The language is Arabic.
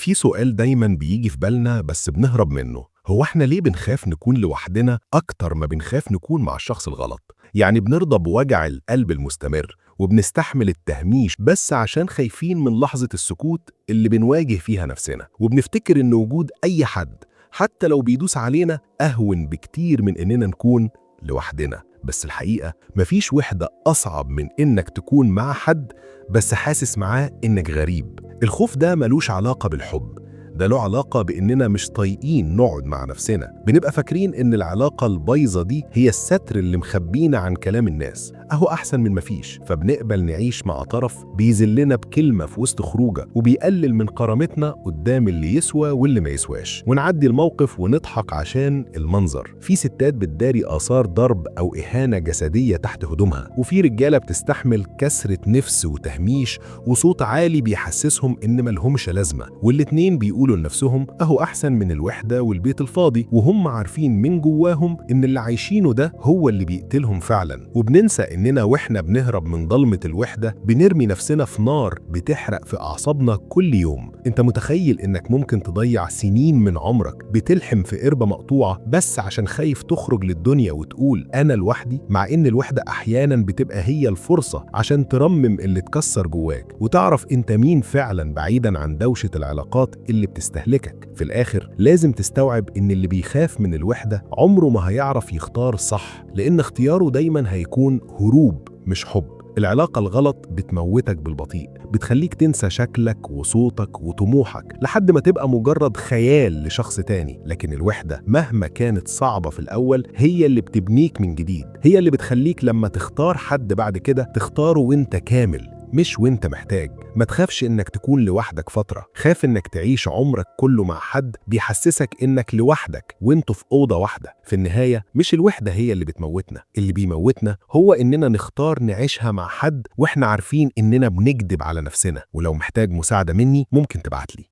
في سؤال دايما بيجي في بالنا بس بنهرب منه. هو احنا ليه بنخاف نكون لوحدنا أكتر ما بنخاف نكون مع الشخص الغلط؟ يعني بنرضى بوجع القلب المستمر وبنستحمل التهميش بس عشان خايفين من لحظة السكوت اللي بنواجه فيها نفسنا، وبنفتكر إن وجود أي حد حتى لو بيدوس علينا أهون بكتير من إننا نكون لوحدنا. بس الحقيقة مفيش وحدة أصعب من إنك تكون مع حد بس حاسس معاه إنك غريب. الخوف ده ملوش علاقة بالحب، ده له علاقة بإننا مش طايقين نقعد مع نفسنا، بنبقى فاكرين إن العلاقة البايظة دي هي الستر اللي مخبينا عن كلام الناس، أهو أحسن من مفيش، فبنقبل نعيش مع طرف بيذلنا بكلمة في وسط خروجة وبيقلل من كرامتنا قدام اللي يسوى واللي ما يسواش، ونعدي الموقف ونضحك عشان المنظر. في ستات بتداري آثار ضرب أو إهانة جسدية تحت هدومها، وفي رجالة بتستحمل كسرة نفس وتهميش وصوت عالي بيحسسهم إن ملهمش لازمة، والاتنين بيقولوا لنفسهم أهو أحسن من الوحدة والبيت الفاضي، وهم عارفين من جواهم إن اللي عايشينه ده هو اللي بيقتلهم فعلا. وبننسى إننا وإحنا بنهرب من ضلمة الوحدة بنرمي نفسنا في نار بتحرق في أعصابنا كل يوم. أنت متخيل إنك ممكن تضيع سنين من عمرك بتلحم في قربة مقطوعة بس عشان خايف تخرج للدنيا وتقول أنا لوحدي، مع إن الوحدة أحيانا بتبقى هي الفرصة عشان ترمم اللي اتكسر جواك وتعرف أنت مين فعلا بعيدا عن دوشة العلاقات اللي بتستهلكك. في الآخر لازم تستوعب إن اللي بيخاف من الوحدة عمره ما هيعرف يختار صح، لأن اختياره دايما هيكون هروب مش حب. العلاقة الغلط بتموتك بالبطيء، بتخليك تنسى شكلك وصوتك وطموحك لحد ما تبقى مجرد خيال لشخص تاني. لكن الوحدة مهما كانت صعبة في الأول هي اللي بتبنيك من جديد، هي اللي بتخليك لما تختار حد بعد كده تختاره وانت كامل مش وانت محتاج. ما تخافش انك تكون لوحدك فترة، خاف انك تعيش عمرك كله مع حد بيحسسك انك لوحدك وانتوا في أوضة واحدة. في النهاية مش الوحدة هي اللي بتموتنا، اللي بيموتنا هو اننا نختار نعيشها مع حد واحنا عارفين اننا بنكذب على نفسنا. ولو محتاج مساعدة مني ممكن تبعتلي.